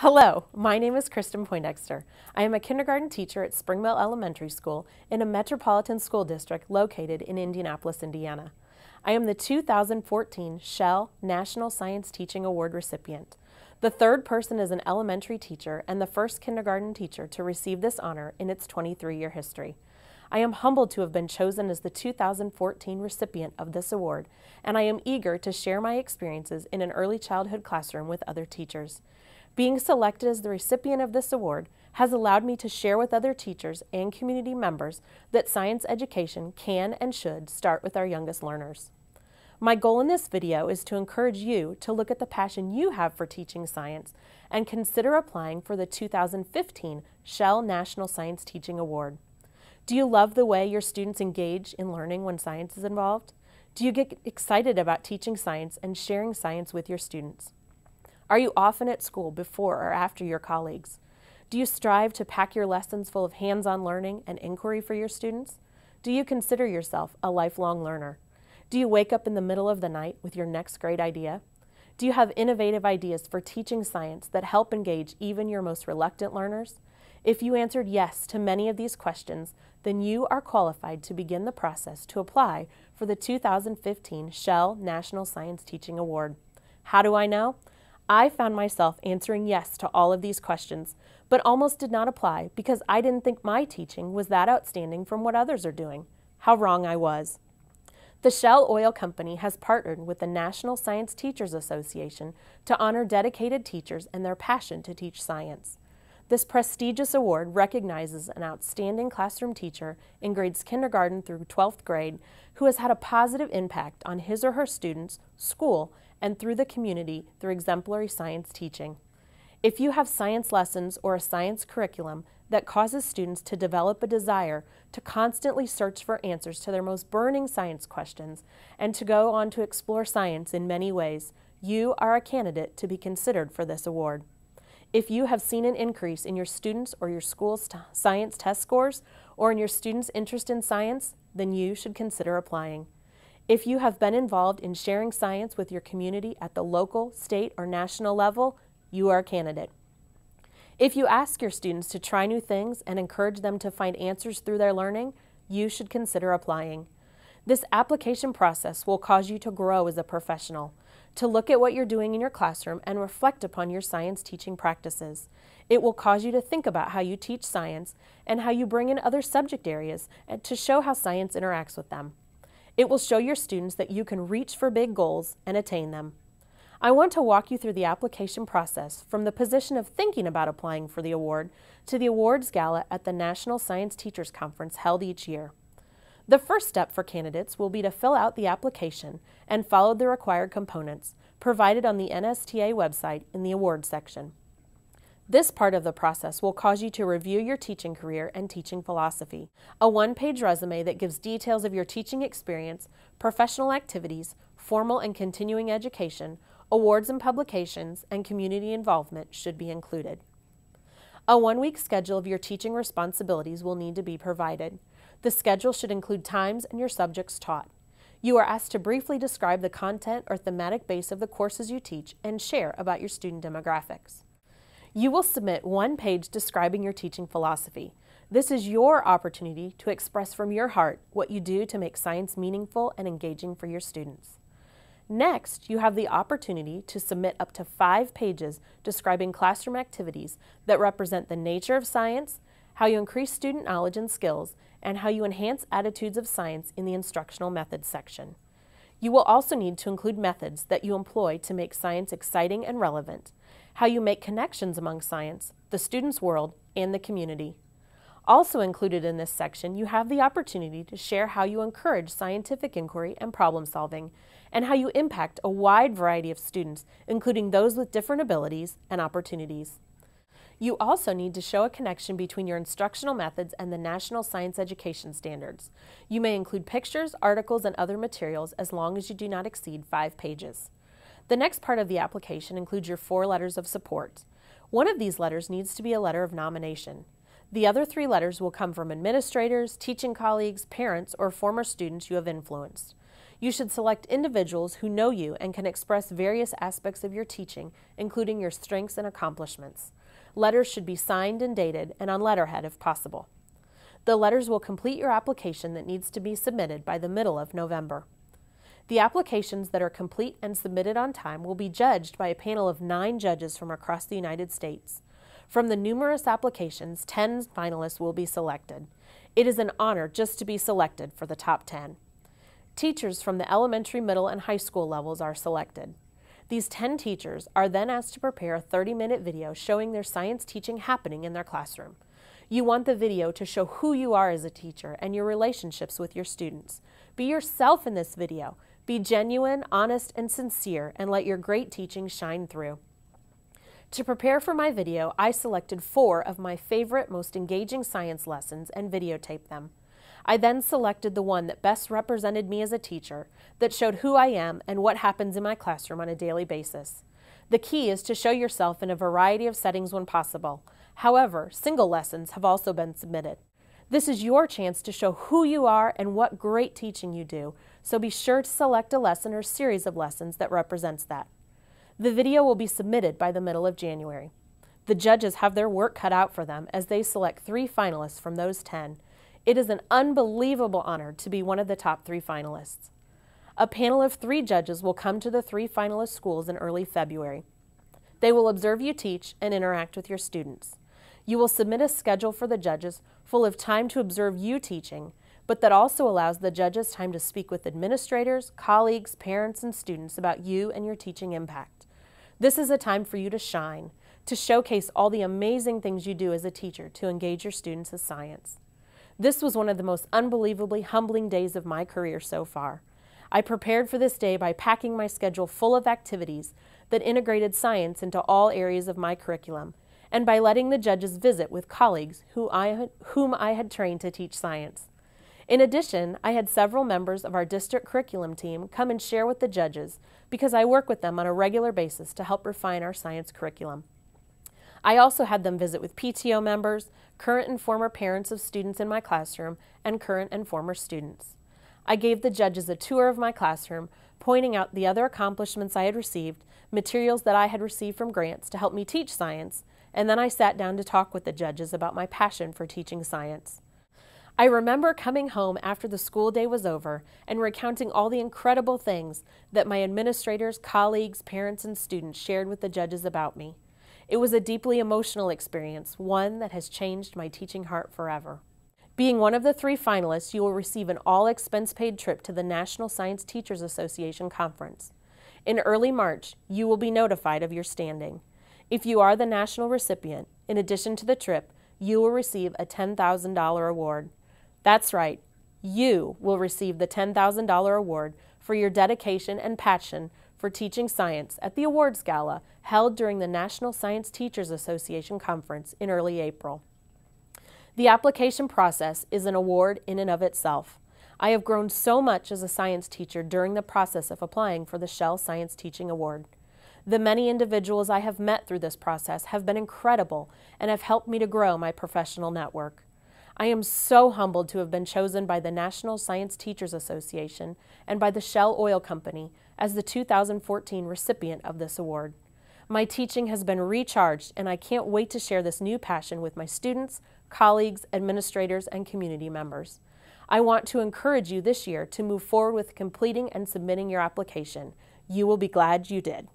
Hello, my name is Kristen Poindexter. I am a kindergarten teacher at Springville Elementary School in a metropolitan school district located in Indianapolis, Indiana. I am the 2014 Shell National Science Teaching Award recipient, the third person as an elementary teacher and the first kindergarten teacher to receive this honor in its 23-year history. I am humbled to have been chosen as the 2014 recipient of this award, and I am eager to share my experiences in an early childhood classroom with other teachers. Being selected as the recipient of this award has allowed me to share with other teachers and community members that science education can and should start with our youngest learners. My goal in this video is to encourage you to look at the passion you have for teaching science and consider applying for the 2015 Shell National Science Teaching Award. Do you love the way your students engage in learning when science is involved? Do you get excited about teaching science and sharing science with your students? Are you often at school before or after your colleagues? Do you strive to pack your lessons full of hands-on learning and inquiry for your students? Do you consider yourself a lifelong learner? Do you wake up in the middle of the night with your next great idea? Do you have innovative ideas for teaching science that help engage even your most reluctant learners? If you answered yes to many of these questions, then you are qualified to begin the process to apply for the 2015 Shell National Science Teaching Award. How do I know? I found myself answering yes to all of these questions, but almost did not apply because I didn't think my teaching was that outstanding from what others are doing. How wrong I was. The Shell Oil Company has partnered with the National Science Teachers Association to honor dedicated teachers and their passion to teach science. This prestigious award recognizes an outstanding classroom teacher in grades kindergarten through 12th grade who has had a positive impact on his or her students, school, and through the community through exemplary science teaching. If you have science lessons or a science curriculum that causes students to develop a desire to constantly search for answers to their most burning science questions and to go on to explore science in many ways, you are a candidate to be considered for this award. If you have seen an increase in your students or your school's science test scores or in your students' interest in science, then you should consider applying. If you have been involved in sharing science with your community at the local, state, or national level, you are a candidate. If you ask your students to try new things and encourage them to find answers through their learning, you should consider applying. This application process will cause you to grow as a professional, to look at what you're doing in your classroom and reflect upon your science teaching practices. It will cause you to think about how you teach science and how you bring in other subject areas and to show how science interacts with them. It will show your students that you can reach for big goals and attain them. I want to walk you through the application process from the position of thinking about applying for the award to the awards gala at the National Science Teachers Conference held each year. The first step for candidates will be to fill out the application and follow the required components provided on the NSTA website in the awards section. This part of the process will cause you to review your teaching career and teaching philosophy, a one-page resume that gives details of your teaching experience, professional activities, formal and continuing education, awards and publications, and community involvement should be included. A one-week schedule of your teaching responsibilities will need to be provided. The schedule should include times and your subjects taught. You are asked to briefly describe the content or thematic base of the courses you teach and share about your student demographics. You will submit one page describing your teaching philosophy. This is your opportunity to express from your heart what you do to make science meaningful and engaging for your students. Next, you have the opportunity to submit up to 5 pages describing classroom activities that represent the nature of science, how you increase student knowledge and skills, and how you enhance attitudes of science in the instructional methods section. You will also need to include methods that you employ to make science exciting and relevant, how you make connections among science, the student's world, and the community. Also included in this section, you have the opportunity to share how you encourage scientific inquiry and problem solving, and how you impact a wide variety of students, including those with different abilities and opportunities. You also need to show a connection between your instructional methods and the National Science Education Standards. You may include pictures, articles, and other materials as long as you do not exceed 5 pages. The next part of the application includes your 4 letters of support. One of these letters needs to be a letter of nomination. The other 3 letters will come from administrators, teaching colleagues, parents, or former students you have influenced. You should select individuals who know you and can express various aspects of your teaching, including your strengths and accomplishments. Letters should be signed and dated and on letterhead if possible. The letters will complete your application that needs to be submitted by the middle of November. The applications that are complete and submitted on time will be judged by a panel of 9 judges from across the United States. From the numerous applications, 10 finalists will be selected. It is an honor just to be selected for the top 10. Teachers from the elementary, middle, and high school levels are selected. These 10 teachers are then asked to prepare a 30-minute video showing their science teaching happening in their classroom. You want the video to show who you are as a teacher and your relationships with your students. Be yourself in this video. Be genuine, honest, and sincere, and let your great teaching shine through. To prepare for my video, I selected 4 of my favorite, most engaging science lessons and videotaped them. I then selected the one that best represented me as a teacher, that showed who I am and what happens in my classroom on a daily basis. The key is to show yourself in a variety of settings when possible. However, single lessons have also been submitted. This is your chance to show who you are and what great teaching you do, so be sure to select a lesson or series of lessons that represents that. The video will be submitted by the middle of January. The judges have their work cut out for them as they select 3 finalists from those 10. It is an unbelievable honor to be one of the top 3 finalists. A panel of 3 judges will come to the 3 finalist schools in early February. They will observe you teach and interact with your students. You will submit a schedule for the judges full of time to observe you teaching, but that also allows the judges time to speak with administrators, colleagues, parents, and students about you and your teaching impact. This is a time for you to shine, to showcase all the amazing things you do as a teacher to engage your students with science. This was one of the most unbelievably humbling days of my career so far. I prepared for this day by packing my schedule full of activities that integrated science into all areas of my curriculum, and by letting the judges visit with colleagues whom I had trained to teach science. In addition, I had several members of our district curriculum team come and share with the judges because I work with them on a regular basis to help refine our science curriculum. I also had them visit with PTO members, current and former parents of students in my classroom, and current and former students. I gave the judges a tour of my classroom, pointing out the other accomplishments I had received, materials that I had received from grants to help me teach science, and then I sat down to talk with the judges about my passion for teaching science. I remember coming home after the school day was over and recounting all the incredible things that my administrators, colleagues, parents, and students shared with the judges about me. It was a deeply emotional experience, one that has changed my teaching heart forever. Being one of the 3 finalists, you will receive an all-expense-paid trip to the National Science Teachers Association Conference. In early March, you will be notified of your standing. If you are the national recipient, in addition to the trip, you will receive a $10,000 award. That's right, you will receive the $10,000 award for your dedication and passion for teaching science at the awards gala held during the National Science Teachers Association Conference in early April. The application process is an award in and of itself. I have grown so much as a science teacher during the process of applying for the Shell Science Teaching Award. The many individuals I have met through this process have been incredible and have helped me to grow my professional network. I am so humbled to have been chosen by the National Science Teachers Association and by the Shell Oil Company as the 2014 recipient of this award. My teaching has been recharged, and I can't wait to share this new passion with my students, colleagues, administrators, and community members. I want to encourage you this year to move forward with completing and submitting your application. You will be glad you did.